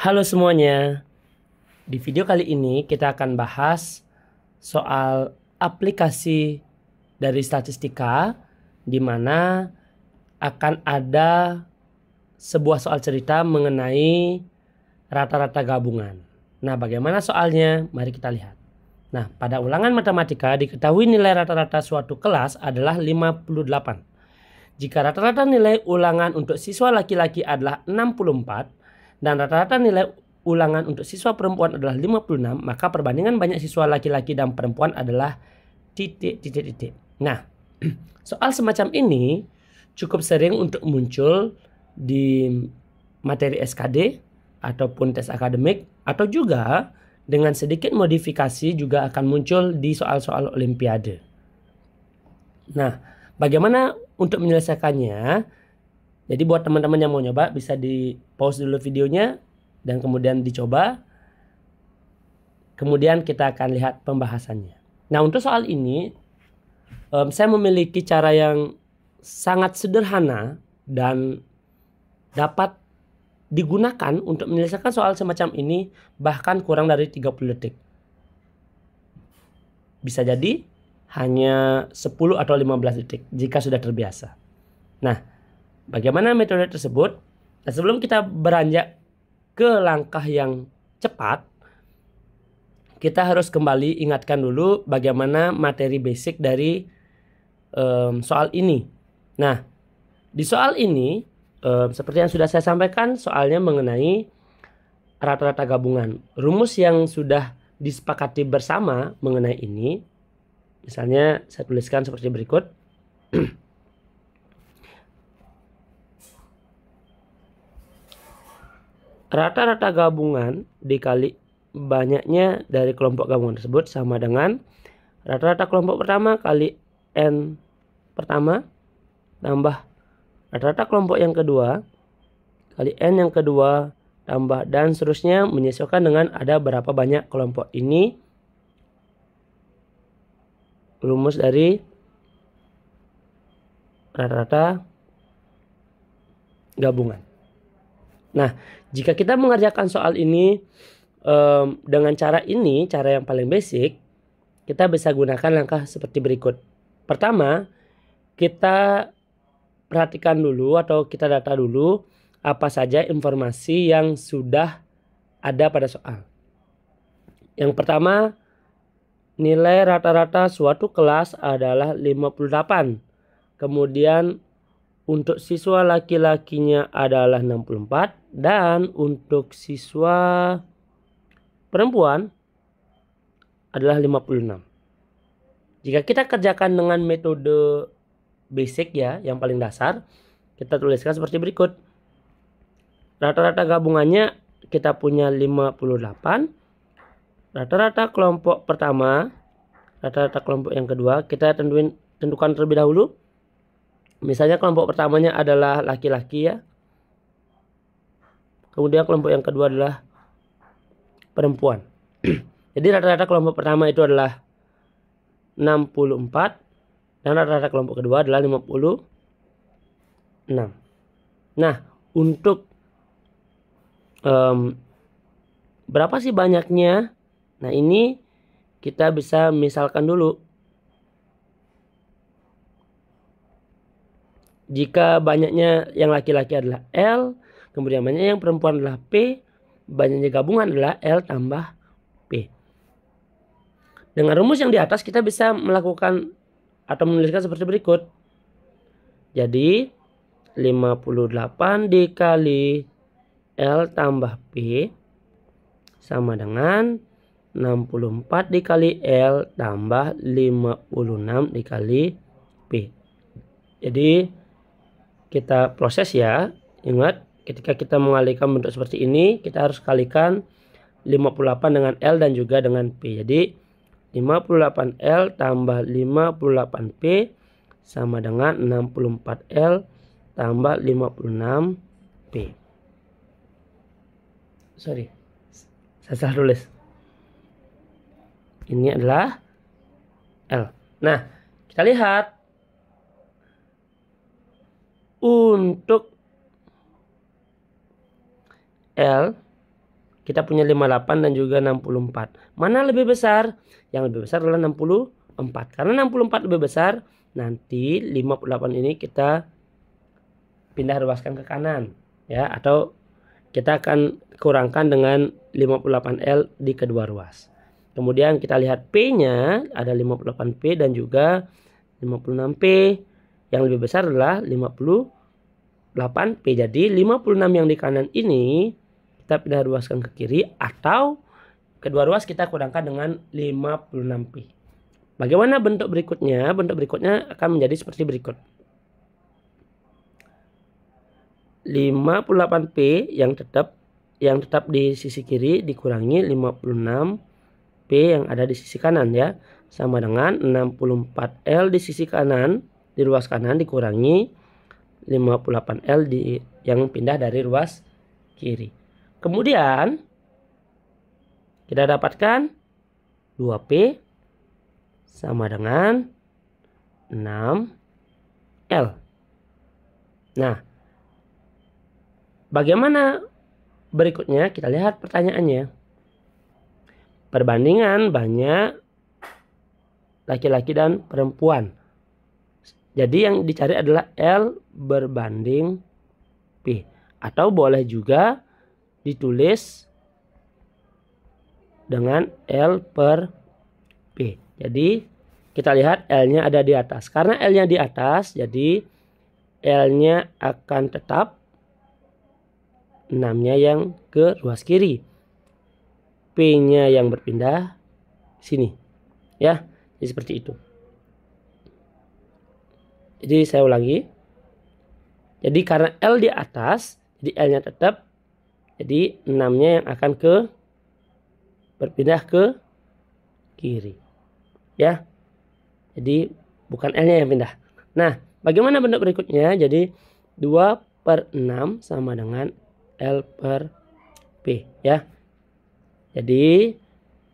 Halo semuanya, di video kali ini kita akan bahas soal aplikasi dari statistika di mana akan ada sebuah soal cerita mengenai rata-rata gabungan. Nah, bagaimana soalnya? Mari kita lihat. Nah, pada ulangan matematika diketahui nilai rata-rata suatu kelas adalah 58. Jika rata-rata nilai ulangan untuk siswa laki-laki adalah 64 dan rata-rata nilai ulangan untuk siswa perempuan adalah 56, maka perbandingan banyak siswa laki-laki dan perempuan adalah titik. Nah, soal semacam ini cukup sering untuk muncul di materi SKD ataupun tes akademik, atau juga dengan sedikit modifikasi juga akan muncul di soal-soal olimpiade. Nah, bagaimana untuk menyelesaikannya? Jadi buat teman-teman yang mau nyoba bisa di pause dulu videonya dan kemudian dicoba. Kemudian kita akan lihat pembahasannya. Nah, untuk soal ini saya memiliki cara yang sangat sederhana dan dapat digunakan untuk menyelesaikan soal semacam ini bahkan kurang dari 30 detik. Bisa jadi hanya 10 atau 15 detik jika sudah terbiasa. Nah, bagaimana metode tersebut? Nah, sebelum kita beranjak ke langkah yang cepat, kita harus kembali ingatkan dulu bagaimana materi basic dari soal ini. Nah, di soal ini seperti yang sudah saya sampaikan, soalnya mengenai rata-rata gabungan. Rumus yang sudah disepakati bersama mengenai ini, misalnya saya tuliskan seperti berikut. Rata-rata gabungan dikali banyaknya dari kelompok gabungan tersebut sama dengan rata-rata kelompok pertama kali N pertama tambah rata-rata kelompok yang kedua kali N yang kedua tambah dan seterusnya, menyesuaikan dengan ada berapa banyak kelompok. Ini rumus dari rata-rata gabungan. Nah, jika kita mengerjakan soal ini dengan cara ini, cara yang paling basic, kita bisa gunakan langkah seperti berikut. Pertama, kita perhatikan dulu atau kita data dulu apa saja informasi yang sudah ada pada soal. Yang pertama, nilai rata-rata suatu kelas adalah 58. Kemudian untuk siswa laki-lakinya adalah 64 dan untuk siswa perempuan adalah 56. Jika kita kerjakan dengan metode basic ya, yang paling dasar, kita tuliskan seperti berikut. Rata-rata gabungannya kita punya 58. Rata-rata kelompok pertama, rata-rata kelompok yang kedua, kita tentukan terlebih dahulu. Misalnya kelompok pertamanya adalah laki-laki ya. Kemudian kelompok yang kedua adalah perempuan. Jadi rata-rata kelompok pertama itu adalah 64 dan rata-rata kelompok kedua adalah 56. Nah, untuk berapa sih banyaknya? Nah, ini kita bisa misalkan dulu. Jika banyaknya yang laki-laki adalah L, kemudian banyaknya yang perempuan adalah P, banyaknya gabungan adalah L tambah P. Dengan rumus yang di atas kita bisa melakukan atau menuliskan seperti berikut. Jadi 58 dikali L tambah P sama dengan 64 dikali L tambah 56 dikali P. Jadi kita proses ya. Ingat, ketika kita mengalihkan bentuk seperti ini, kita harus kalikan 58 dengan L dan juga dengan P. Jadi 58L tambah 58P sama dengan 64L tambah 56P. Sorry, saya salah tulis. Ini adalah L. Nah, kita lihat. Untuk L kita punya 58 dan juga 64. Mana lebih besar? Yang lebih besar adalah 64. Karena 64 lebih besar, nanti 58 ini kita pindah ruaskan ke kanan, ya, atau kita akan kurangkan dengan 58L di kedua ruas. Kemudian kita lihat P-nya ada 58P dan juga 56P. Yang lebih besar adalah 58P. Jadi 56 yang di kanan ini kita pindah ruaskan ke kiri, atau kedua ruas kita kurangkan dengan 56P. Bagaimana bentuk berikutnya? Bentuk berikutnya akan menjadi seperti berikut. 58P yang tetap di sisi kiri dikurangi 56P yang ada di sisi kanan, ya. Sama dengan 64L di sisi kanan, di ruas kanan dikurangi 58L yang pindah dari ruas kiri. Kemudian kita dapatkan 2P sama dengan 6L. Nah, bagaimana berikutnya? Kita lihat pertanyaannya. Perbandingan banyak laki-laki dan perempuan. Jadi yang dicari adalah L berbanding P. Atau boleh juga ditulis dengan L per P. Jadi kita lihat L-nya ada di atas. Karena L-nya di atas, jadi L-nya akan tetap 6-nya yang ke ruas kiri. P-nya yang berpindah sini. Ya, jadi seperti itu. Jadi saya ulangi. Jadi karena L di atas, jadi L-nya tetap. Jadi 6-nya yang akan berpindah ke kiri. Ya. Jadi bukan L-nya yang pindah. Nah, bagaimana bentuk berikutnya? Jadi 2/6 sama dengan L per P, ya. Jadi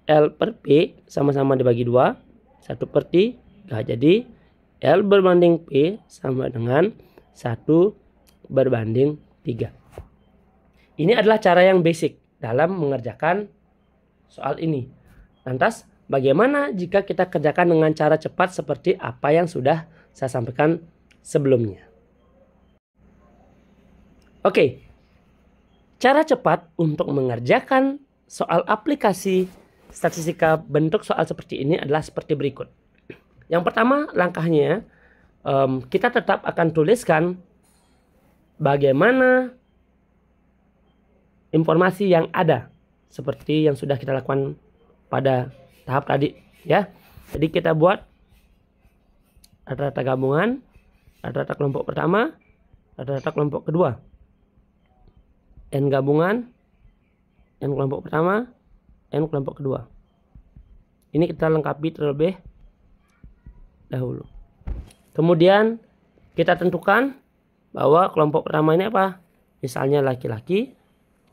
L per P sama-sama dibagi 2, 1/3. Jadi L berbanding P sama dengan 1/3. Ini adalah cara yang basic dalam mengerjakan soal ini. Lantas bagaimana jika kita kerjakan dengan cara cepat seperti apa yang sudah saya sampaikan sebelumnya? Oke, cara cepat untuk mengerjakan soal aplikasi statistika bentuk soal seperti ini adalah seperti berikut. Yang pertama langkahnya, kita tetap akan tuliskan bagaimana informasi yang ada seperti yang sudah kita lakukan pada tahap tadi, ya. Jadi kita buat rata-rata gabungan, rata-rata kelompok pertama, rata-rata kelompok kedua. N gabungan, N kelompok pertama, N kelompok kedua. Ini kita lengkapi terlebih dahulu. Kemudian kita tentukan bahwa kelompok pertama ini apa? Misalnya laki-laki,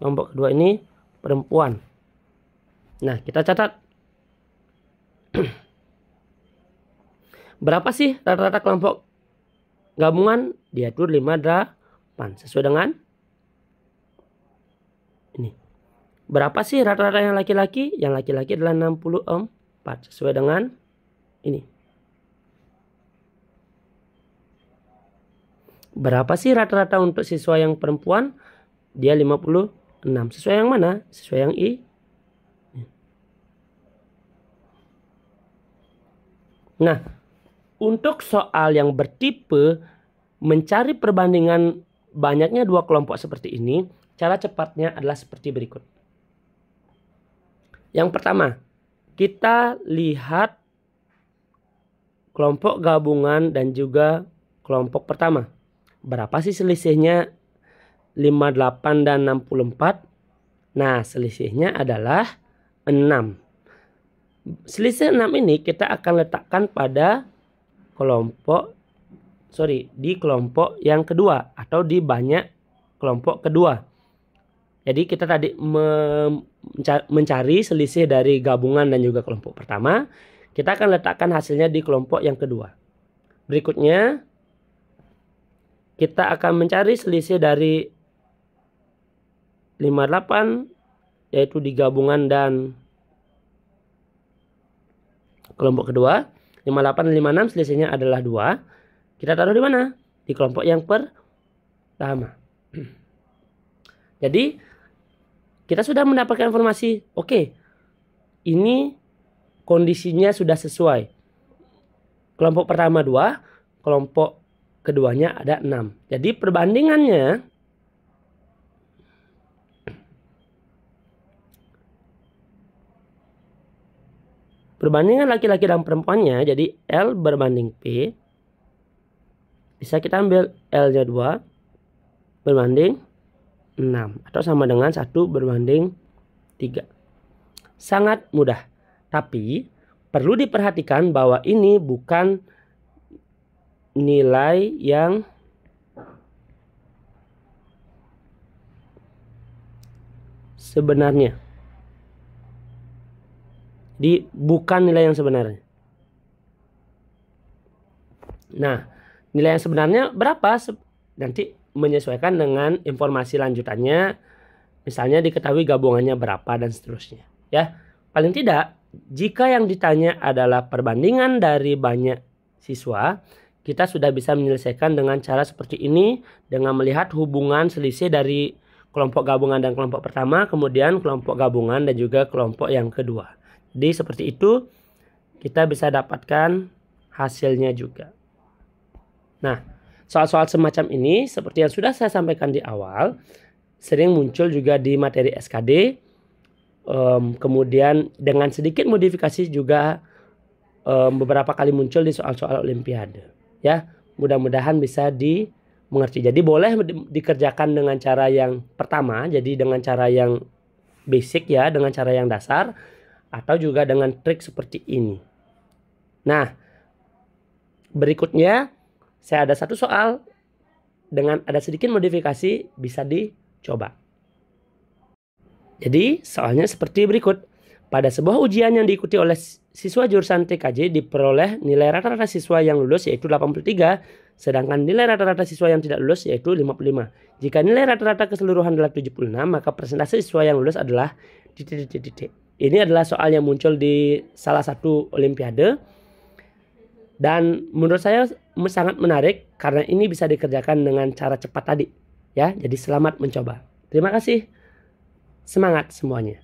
kelompok kedua ini perempuan. Nah, kita catat. Berapa sih rata-rata kelompok gabungan? Diatur 5/8 sesuai dengan ini. Berapa sih rata-rata yang laki-laki? Yang laki-laki adalah 64 sesuai dengan ini. Berapa sih rata-rata untuk siswa yang perempuan? Dia 56. Sesuai yang mana? Sesuai yang I. Nah, untuk soal yang bertipe mencari perbandingan banyaknya dua kelompok seperti ini, cara cepatnya adalah seperti berikut. Yang pertama, kita lihat kelompok gabungan dan juga kelompok pertama. Berapa sih selisihnya 58 dan 64? Nah, selisihnya adalah 6. Selisih 6 ini kita akan letakkan pada di kelompok yang kedua atau di banyak kelompok kedua. Jadi kita tadi mencari selisih dari gabungan dan juga kelompok pertama. Kita akan letakkan hasilnya di kelompok yang kedua. Berikutnya kita akan mencari selisih dari 58 yaitu di gabungan dan kelompok kedua. 58 dan 56 selisihnya adalah 2. Kita taruh di mana? Di kelompok yang pertama. Jadi kita sudah mendapatkan informasi, oke, ini kondisinya sudah sesuai. Kelompok pertama 2, kelompok keduanya ada 6. Jadi perbandingan laki-laki dan perempuannya, jadi L berbanding P, bisa kita ambil L-nya 2 berbanding 6. Atau sama dengan 1 berbanding 3. Sangat mudah. Tapi perlu diperhatikan bahwa ini bukan nilai yang sebenarnya. Jadi bukan nilai yang sebenarnya. Nah, nilai yang sebenarnya berapa? Nanti menyesuaikan dengan informasi lanjutannya. Misalnya diketahui gabungannya berapa dan seterusnya. Ya, paling tidak jika yang ditanya adalah perbandingan dari banyak siswa, kita sudah bisa menyelesaikan dengan cara seperti ini dengan melihat hubungan selisih dari kelompok gabungan dan kelompok pertama, kemudian kelompok gabungan dan juga kelompok yang kedua. Jadi seperti itu kita bisa dapatkan hasilnya juga. Nah, soal-soal semacam ini seperti yang sudah saya sampaikan di awal, sering muncul juga di materi SKD. Kemudian dengan sedikit modifikasi juga beberapa kali muncul di soal-soal olimpiade. Ya, mudah-mudahan bisa dimengerti. Jadi boleh dikerjakan dengan cara yang pertama, jadi dengan cara yang basic ya, dengan cara yang dasar, atau juga dengan trik seperti ini. Nah, berikutnya saya ada satu soal dengan ada sedikit modifikasi, bisa dicoba. Jadi soalnya seperti berikut. Pada sebuah ujian yang diikuti oleh siswa jurusan TKJ diperoleh nilai rata-rata siswa yang lulus yaitu 83, sedangkan nilai rata-rata siswa yang tidak lulus yaitu 55. Jika nilai rata-rata keseluruhan adalah 76, maka persentase siswa yang lulus adalah titik. Ini adalah soal yang muncul di salah satu olimpiade. Dan menurut saya sangat menarik karena ini bisa dikerjakan dengan cara cepat tadi. Ya, jadi selamat mencoba. Terima kasih. Semangat semuanya.